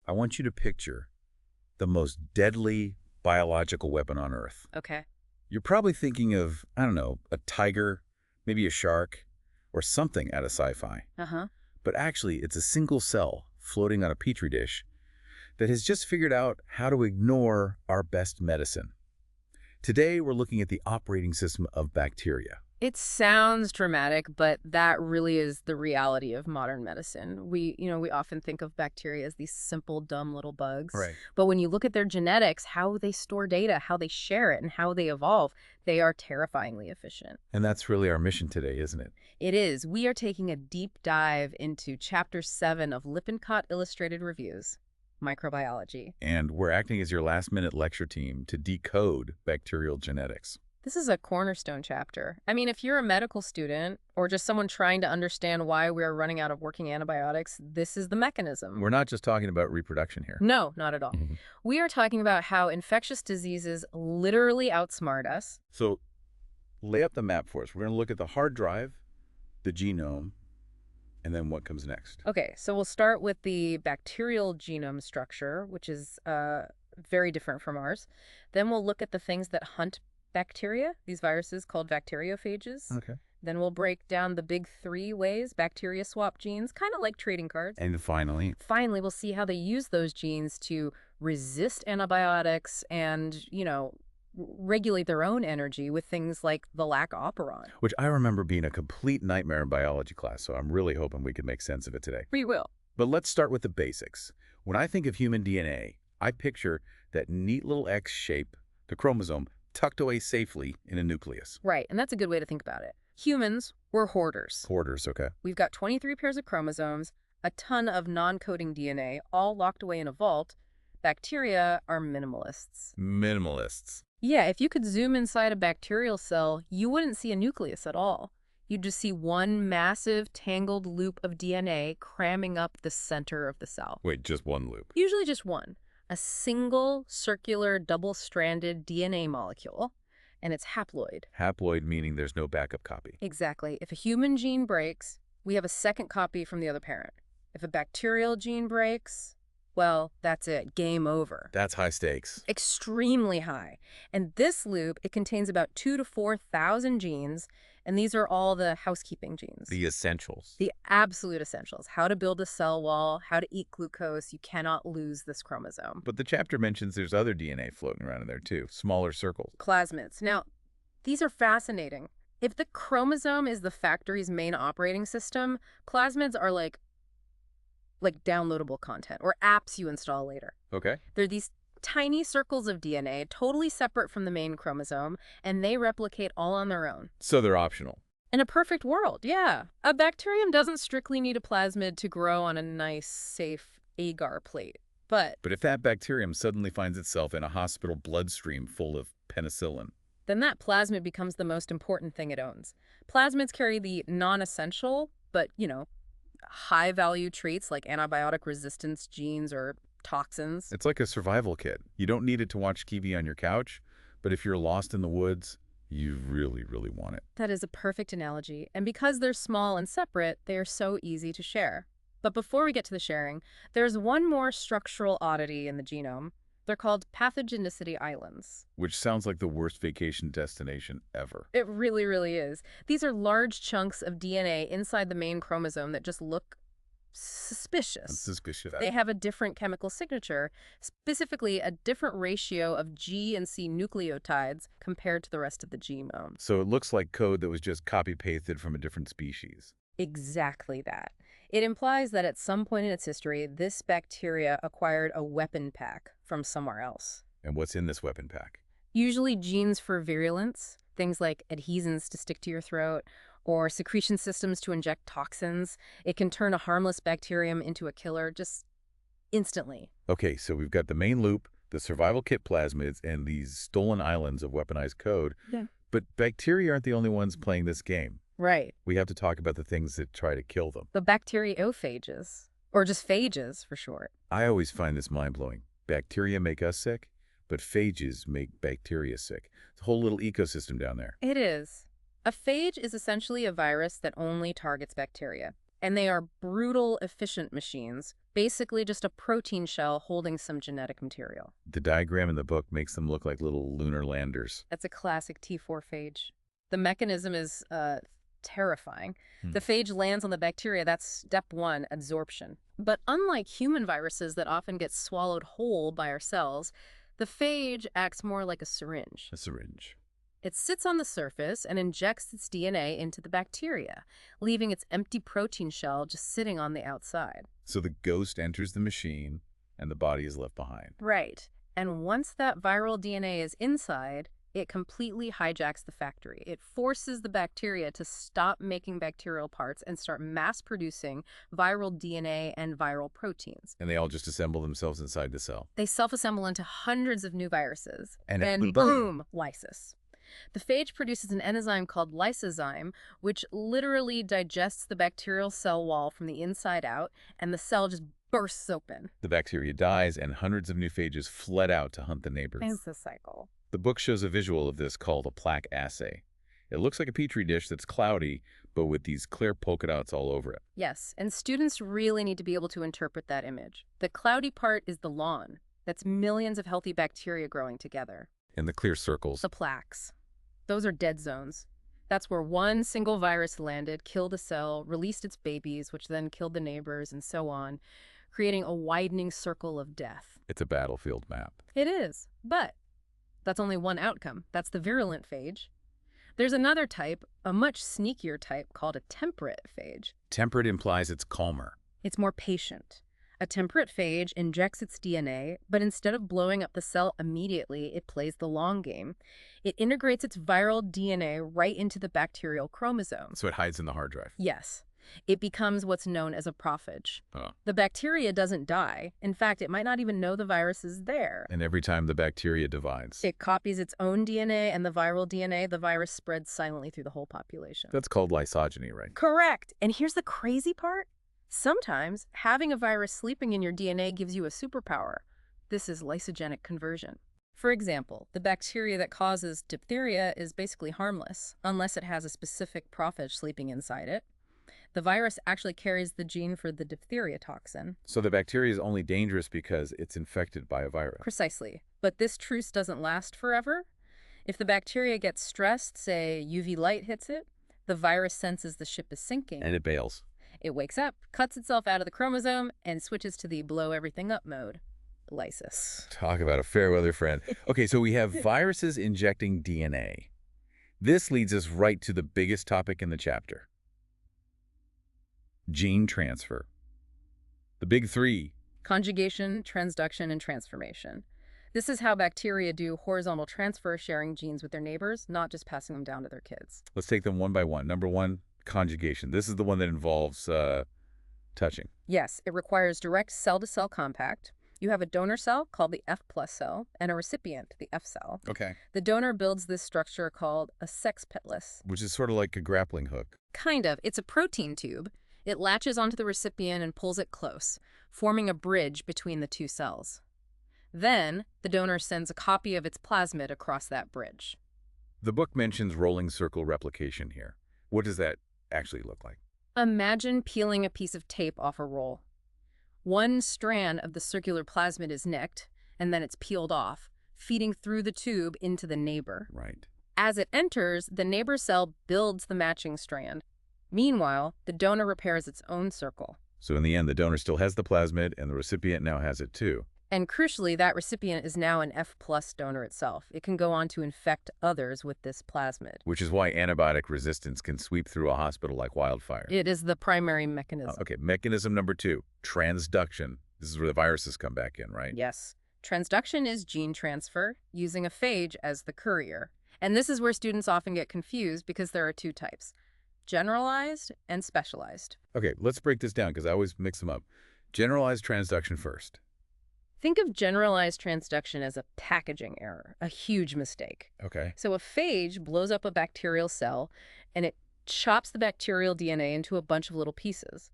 I want you to picture the most deadly biological weapon on Earth. Okay. You're probably thinking of, I don't know, a tiger, maybe a shark, or something out of sci-fi. Uh-huh. But actually, it's a single cell floating on a petri dish that has just figured out how to ignore our best medicine. Today, we're looking at the operating system of bacteria. It sounds dramatic, but that really is the reality of modern medicine. We often think of bacteria as these simple, dumb little bugs. Right. But when you look at their genetics, how they store data, how they share it, and how they evolve, they are terrifyingly efficient. And that's really our mission today, isn't it? It is. We are taking a deep dive into Chapter 7 of Lippincott Illustrated Reviews, Microbiology. And we're acting as your last-minute lecture team to decode bacterial genetics. This is a cornerstone chapter. I mean, if you're a medical student or just someone trying to understand why we're running out of working antibiotics, this is the mechanism. We're not just talking about reproduction here. No, not at all. We are talking about how infectious diseases literally outsmart us. So lay up the map for us. We're going to look at the hard drive, the genome, and then what comes next. Okay, so we'll start with the bacterial genome structure, which is very different from ours. Then we'll look at the things that hunt bacteria, these viruses called bacteriophages. Okay. Then we'll break down the big 3 ways bacteria swap genes, kind of like trading cards. And finally, We'll see how they use those genes to resist antibiotics and, regulate their own energy with things like the lac operon. which I remember being a complete nightmare in biology class, so I'm really hoping we can make sense of it today. We will. But let's start with the basics. When I think of human DNA, I picture that neat little X shape, the chromosome, tucked away safely in a nucleus. Right, and that's a good way to think about it. Humans, we're hoarders. Hoarders, okay. We've got 23 pairs of chromosomes, a ton of non-coding DNA, all locked away in a vault. Bacteria are minimalists. Minimalists. Yeah, if you could zoom inside a bacterial cell, you wouldn't see a nucleus at all. You'd just see one massive, tangled loop of DNA cramming up the center of the cell. Wait, just one loop. Usually just one. A single, circular, double-stranded DNA molecule, and it's haploid. Haploid meaning there's no backup copy. Exactly. If a human gene breaks, we have a second copy from the other parent. If a bacterial gene breaks, well, that's it. Game over. That's high stakes. Extremely high. And this loop, it contains about 2,000 to 4,000 genes, and these are all the housekeeping genes. The essentials. The absolute essentials. How to build a cell wall, how to eat glucose. You cannot lose this chromosome. But the chapter mentions there's other DNA floating around in there too, smaller circles. Plasmids. Now, these are fascinating. If the chromosome is the factory's main operating system, plasmids are like downloadable content or apps you install later. Okay. They're these tiny circles of DNA, totally separate from the main chromosome, and they replicate all on their own. So they're optional. In a perfect world, yeah. A bacterium doesn't strictly need a plasmid to grow on a nice, safe agar plate. But if that bacterium suddenly finds itself in a hospital bloodstream full of penicillin, then that plasmid becomes the most important thing it owns. Plasmids carry the non-essential, but, high-value traits like antibiotic resistance genes or toxins. it's like a survival kit. You don't need it to watch TV on your couch, but if you're lost in the woods, you really, really want it. That is a perfect analogy. And because they're small and separate, they are so easy to share. But before we get to the sharing, there's one more structural oddity in the genome. They're called pathogenicity islands. Which sounds like the worst vacation destination ever. It really, really is. These are large chunks of DNA inside the main chromosome that just look suspicious. Suspicious. They have a different chemical signature, specifically a different ratio of G and C nucleotides compared to the rest of the genome. So it looks like code that was just copy-pasted from a different species. Exactly that. It implies that at some point in its history, this bacteria acquired a weapon pack from somewhere else. And what's in this weapon pack? Usually genes for virulence, things like adhesins to stick to your throat, or secretion systems to inject toxins. It can turn a harmless bacterium into a killer just instantly. Okay, so we've got the main loop, the survival kit plasmids, and these stolen islands of weaponized code. Yeah. But bacteria aren't the only ones playing this game. Right. We have to talk about the things that try to kill them. The bacteriophages, or just phages for short. I always find this mind-blowing. Bacteria make us sick, but phages make bacteria sick. It's a whole little ecosystem down there. It is. A phage is essentially a virus that only targets bacteria. And they are brutal, efficient machines, basically just a protein shell holding some genetic material. The diagram in the book makes them look like little lunar landers. That's a classic T4 phage. The mechanism is terrifying. Hmm. The phage lands on the bacteria. That's step one, adsorption. But unlike human viruses that often get swallowed whole by our cells, the phage acts more like a syringe. A syringe. It sits on the surface and injects its DNA into the bacteria, leaving its empty protein shell just sitting on the outside. So the ghost enters the machine, and the body is left behind. Right. And once that viral DNA is inside, it completely hijacks the factory. It forces the bacteria to stop making bacterial parts and start mass-producing viral DNA and viral proteins. And they all just assemble themselves inside the cell. They self-assemble into hundreds of new viruses. And boom, lysis. The phage produces an enzyme called lysozyme, which literally digests the bacterial cell wall from the inside out, and the cell just bursts open. The bacteria dies, and hundreds of new phages fled out to hunt the neighbors. It's the cycle. The book shows a visual of this called a plaque assay. It looks like a petri dish that's cloudy, but with these clear polka dots all over it. Yes, and students really need to be able to interpret that image. The cloudy part is the lawn. That's millions of healthy bacteria growing together. And the clear circles. The plaques. Those are dead zones. That's where one single virus landed, killed a cell, released its babies, which then killed the neighbors, and so on, creating a widening circle of death. It's a battlefield map. It is, but that's only one outcome. That's the virulent phage. There's another type, a much sneakier type, called a temperate phage. Temperate implies it's calmer. It's more patient. A temperate phage injects its DNA, but instead of blowing up the cell immediately, it plays the long game. It integrates its viral DNA right into the bacterial chromosome. So it hides in the hard drive. Yes. It becomes what's known as a prophage. Oh. The bacteria doesn't die. In fact, it might not even know the virus is there. And every time the bacteria divides. It copies its own DNA and the viral DNA. The virus spreads silently through the whole population. That's called lysogeny, right? Correct. And here's the crazy part. Sometimes having a virus sleeping in your DNA gives you a superpower. This is lysogenic conversion. For example, the bacteria that causes diphtheria is basically harmless, unless it has a specific prophage sleeping inside it. The virus actually carries the gene for the diphtheria toxin. So the bacteria is only dangerous because it's infected by a virus. Precisely. But this truce doesn't last forever. If the bacteria gets stressed, say UV light hits it, the virus senses the ship is sinking. And it bails. It wakes up, cuts itself out of the chromosome, and switches to the blow everything up mode. Lysis. Talk about a fair weather friend. Okay, so we have viruses injecting DNA. This leads us right to the biggest topic in the chapter. Gene transfer. The big three. Conjugation, transduction, and transformation. This is how bacteria do horizontal transfer, sharing genes with their neighbors, not just passing them down to their kids. Let's take them one by one. Number one, conjugation. This is the one that involves touching. Yes, it requires direct cell-to-cell contact. You have a donor cell called the F+ cell and a recipient, the F cell. Okay. The donor builds this structure called a sex pilus. Which is sort of like a grappling hook. Kind of. It's a protein tube. It latches onto the recipient and pulls it close, forming a bridge between the two cells. Then, the donor sends a copy of its plasmid across that bridge. The book mentions rolling circle replication here. What does that actually look like? Imagine peeling a piece of tape off a roll. One strand of the circular plasmid is nicked, and then it's peeled off, feeding through the tube into the neighbor. Right. As it enters, the neighbor cell builds the matching strand. Meanwhile, the donor repairs its own circle. So in the end, the donor still has the plasmid, and the recipient now has it too. And crucially, that recipient is now an F+ donor itself. It can go on to infect others with this plasmid. Which is why antibiotic resistance can sweep through a hospital like wildfire. It is the primary mechanism. Okay, mechanism number two, transduction. This is where the viruses come back in, right? Yes. Transduction is gene transfer, using a phage as the courier. And this is where students often get confused because there are two types, generalized and specialized. Okay, let's break this down because I always mix them up. Generalized transduction first. Think of generalized transduction as a packaging error, a huge mistake. Okay. So a phage blows up a bacterial cell, and it chops the bacterial DNA into a bunch of little pieces.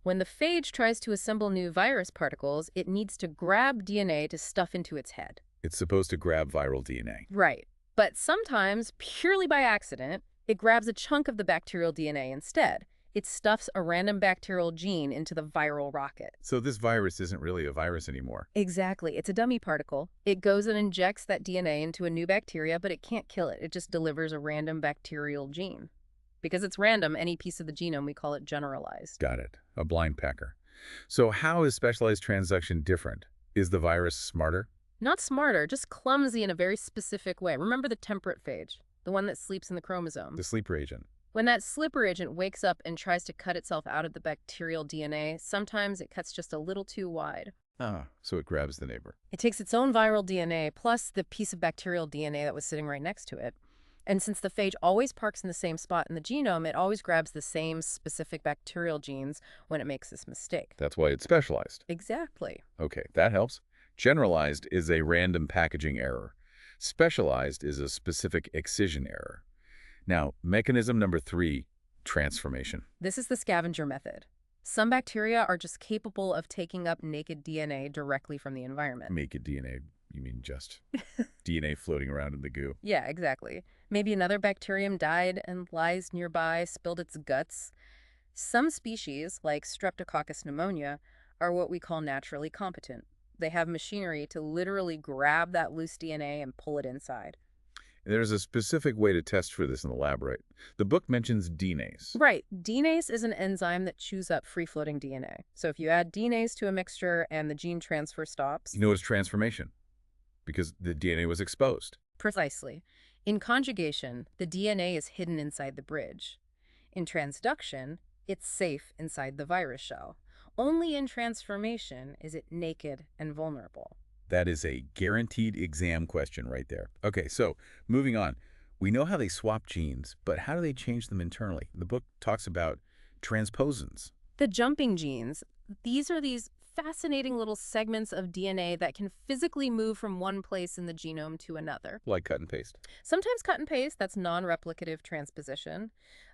When the phage tries to assemble new virus particles, it needs to grab DNA to stuff into its head. It's supposed to grab viral DNA. Right. But sometimes, purely by accident, it grabs a chunk of the bacterial DNA instead. It stuffs a random bacterial gene into the viral rocket. So this virus isn't really a virus anymore. Exactly. It's a dummy particle. It goes and injects that DNA into a new bacteria, but it can't kill it. It just delivers a random bacterial gene. Because it's random, any piece of the genome, we call it generalized. Got it. A blind packer. So how is specialized transduction different? Is the virus smarter? Not smarter, just clumsy in a very specific way. Remember the temperate phage, the one that sleeps in the chromosome? The sleeper agent. When that slipper agent wakes up and tries to cut itself out of the bacterial DNA, sometimes it cuts just a little too wide. Ah, so it grabs the neighbor. It takes its own viral DNA plus the piece of bacterial DNA that was sitting right next to it. And since the phage always parks in the same spot in the genome, it always grabs the same specific bacterial genes when it makes this mistake. That's why it's specialized. Exactly. Okay, that helps. Generalized is a random packaging error. Specialized is a specific excision error. Now, mechanism number 3, transformation. This is the scavenger method. Some bacteria are just capable of taking up naked DNA directly from the environment. Naked DNA, you mean just DNA floating around in the goo. Yeah, exactly. Maybe another bacterium died and lies nearby, spilled its guts. Some species, like Streptococcus pneumonia, are what we call naturally competent. They have machinery to literally grab that loose DNA and pull it inside. There's a specific way to test for this in the lab, right? The book mentions DNase. Right. DNase is an enzyme that chews up free-floating DNA. So if you add DNase to a mixture and the gene transfer stops... You know it's transformation, because the DNA was exposed. Precisely. In conjugation, the DNA is hidden inside the bridge. In transduction, it's safe inside the virus shell. Only in transformation is it naked and vulnerable. That is a guaranteed exam question right there. Okay, so moving on. We know how they swap genes, but how do they change them internally? The book talks about transposons. The jumping genes, these are these fascinating little segments of DNA that can physically move from one place in the genome to another. Like cut and paste. Sometimes cut and paste, that's non-replicative transposition,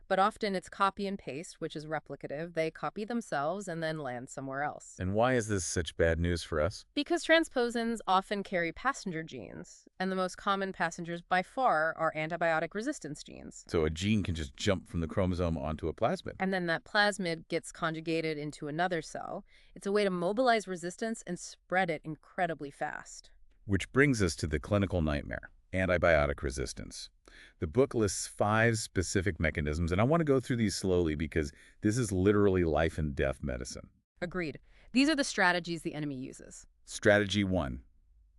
but often it's copy and paste, which is replicative. They copy themselves and then land somewhere else. And why is this such bad news for us? Because transposons often carry passenger genes, and the most common passengers by far are antibiotic resistance genes. So a gene can just jump from the chromosome onto a plasmid. And then that plasmid gets conjugated into another cell. It's a way to mobilize resistance and spread it incredibly fast. Which brings us to the clinical nightmare, antibiotic resistance. The book lists 5 specific mechanisms, and I want to go through these slowly because this is literally life and death medicine. Agreed. These are the strategies the enemy uses. Strategy 1,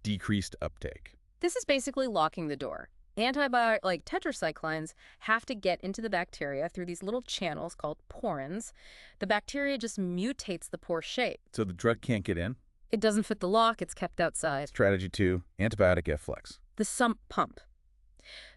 decreased uptake. This is basically locking the door. Antibiotic, like tetracyclines, have to get into the bacteria through these little channels called porins. The bacteria just mutates the pore shape. So the drug can't get in? It doesn't fit the lock, it's kept outside. Strategy 2, antibiotic efflux. The sump pump.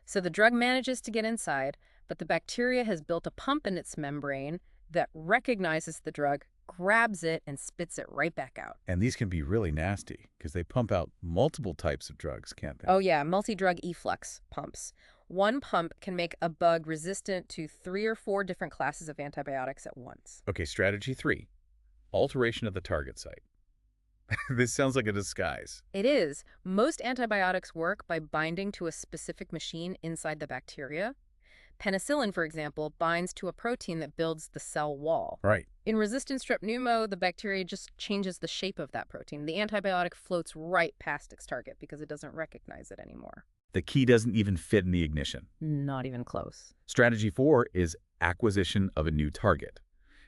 So the drug manages to get inside, but the bacteria has built a pump in its membrane that recognizes the drug, grabs it, and spits it right back out. And these can be really nasty because they pump out multiple types of drugs, can't they? Oh yeah, multi-drug efflux pumps. One pump can make a bug resistant to 3 or 4 different classes of antibiotics at once. Okay, strategy 3, alteration of the target site. This sounds like a disguise. It is. Most antibiotics work by binding to a specific machine inside the bacteria. Penicillin, for example, binds to a protein that builds the cell wall. Right. In resistant strep pneumo, the bacteria just changes the shape of that protein. The antibiotic floats right past its target because it doesn't recognize it anymore. The key doesn't even fit in the ignition. Not even close. Strategy 4 is acquisition of a new target.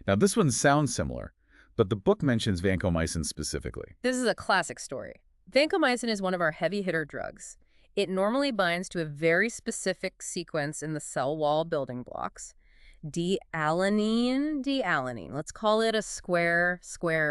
Now, this one sounds similar, but the book mentions vancomycin specifically. This is a classic story. Vancomycin is one of our heavy hitter drugs. It normally binds to a very specific sequence in the cell wall building blocks. D-alanine. Let's call it a square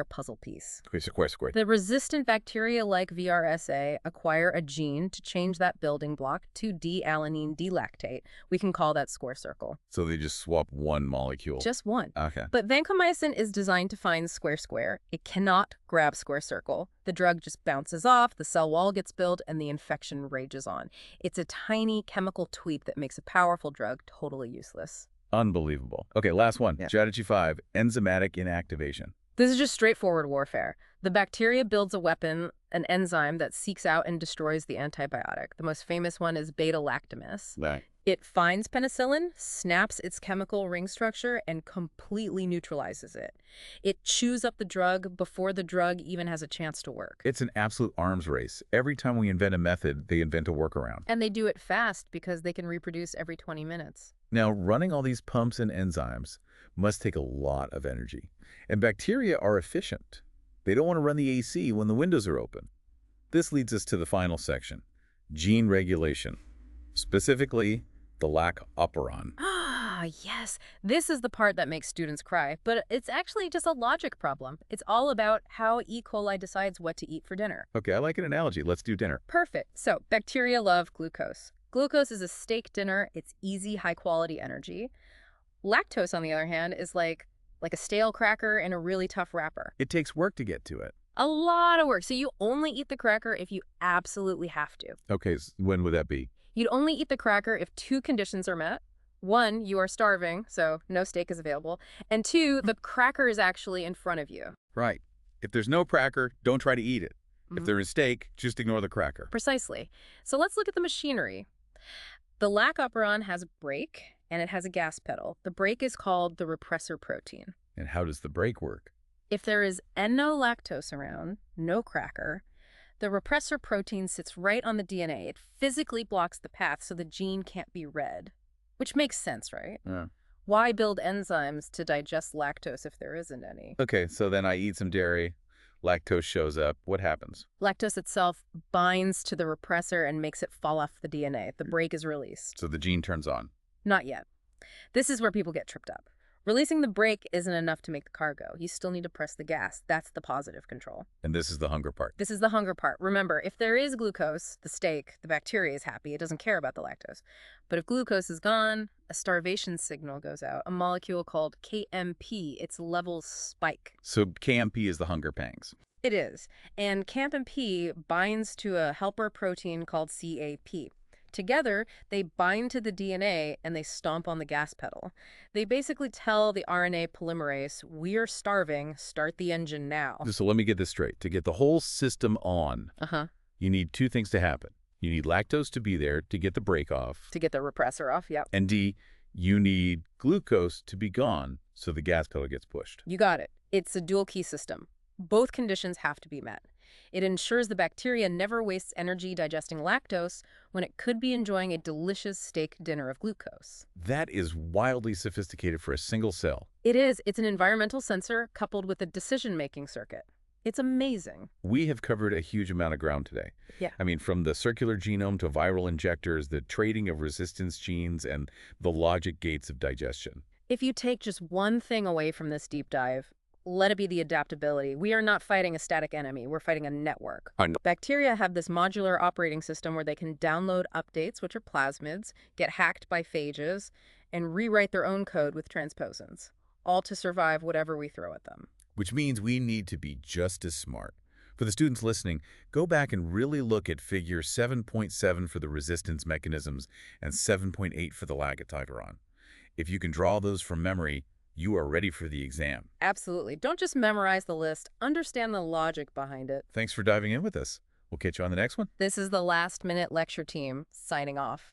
puzzle piece. Square. The resistant bacteria like VRSA acquire a gene to change that building block to D-alanine D-lactate. We can call that square circle. So they just swap one molecule. Just one. Okay. But vancomycin is designed to find square. It cannot grab square circle. The drug just bounces off, the cell wall gets built, and the infection rages on. It's a tiny chemical tweak that makes a powerful drug totally useless. Unbelievable. Okay, last one. Yeah. Strategy 5, enzymatic inactivation. This is just straightforward warfare. The bacteria builds a weapon, an enzyme that seeks out and destroys the antibiotic. The most famous one is beta-lactamase. Right. It finds penicillin, snaps its chemical ring structure, and completely neutralizes it. It chews up the drug before the drug even has a chance to work. It's an absolute arms race. Every time we invent a method, they invent a workaround. And they do it fast because they can reproduce every 20 minutes. Now, running all these pumps and enzymes must take a lot of energy. And bacteria are efficient. They don't want to run the AC when the windows are open. This leads us to the final section, gene regulation, specifically the lac operon. Ah, yes. This is the part that makes students cry, but it's actually just a logic problem. It's all about how E. coli decides what to eat for dinner. Okay, I like an analogy. Let's do dinner. Perfect. So, bacteria love glucose. Glucose is a steak dinner. It's easy, high-quality energy. Lactose, on the other hand, is like a stale cracker in a really tough wrapper. It takes work to get to it. A lot of work. So you only eat the cracker if you absolutely have to. Okay, when would that be? You'd only eat the cracker if two conditions are met. One, you are starving, so no steak is available. And two, the cracker is actually in front of you. Right. If there's no cracker, don't try to eat it. If there is steak, just ignore the cracker. Precisely. So let's look at the machinery. The lac operon has a brake, and it has a gas pedal. The brake is called the repressor protein. And how does the brake work? If there is no lactose around, no cracker, the repressor protein sits right on the DNA. It physically blocks the path so the gene can't be read. Which makes sense, right? Yeah. Why build enzymes to digest lactose if there isn't any? Okay, so then I eat some dairy, lactose shows up. What happens? Lactose itself binds to the repressor and makes it fall off the DNA. The brake is released. So the gene turns on. Not yet. This is where people get tripped up. Releasing the brake isn't enough to make the car go. You still need to press the gas. That's the positive control. And this is the hunger part. This is the hunger part. Remember, if there is glucose, the steak, the bacteria is happy. It doesn't care about the lactose. But if glucose is gone, a starvation signal goes out, a molecule called KMP. Its levels spike. So KMP is the hunger pangs. It is. And KMP binds to a helper protein called CAP. Together, they bind to the DNA and they stomp on the gas pedal. They basically tell the RNA polymerase, we're starving, start the engine now. So let me get this straight. To get the whole system on, you need two things to happen. You need lactose to be there to get the brake off. To get the repressor off, yep. And D, you need glucose to be gone so the gas pedal gets pushed. You got it. It's a dual key system. Both conditions have to be met. It ensures the bacteria never wastes energy digesting lactose when it could be enjoying a delicious steak dinner of glucose. That is wildly sophisticated for a single cell. It is. It's an environmental sensor coupled with a decision-making circuit. It's amazing. We have covered a huge amount of ground today. Yeah. I mean, from the circular genome to viral injectors, the trading of resistance genes, and the logic gates of digestion. If you take just one thing away from this deep dive, let it be the adaptability. We are not fighting a static enemy. We're fighting a network. Bacteria have this modular operating system where they can download updates, which are plasmids, get hacked by phages, and rewrite their own code with transposons, all to survive whatever we throw at them. Which means we need to be just as smart. For the students listening, go back and really look at figure 7.7 for the resistance mechanisms and 7.8 for the lac operon. If you can draw those from memory, you are ready for the exam. Absolutely. Don't just memorize the list. Understand the logic behind it. Thanks for diving in with us. We'll catch you on the next one. This is the Last Minute Lecture Team, signing off.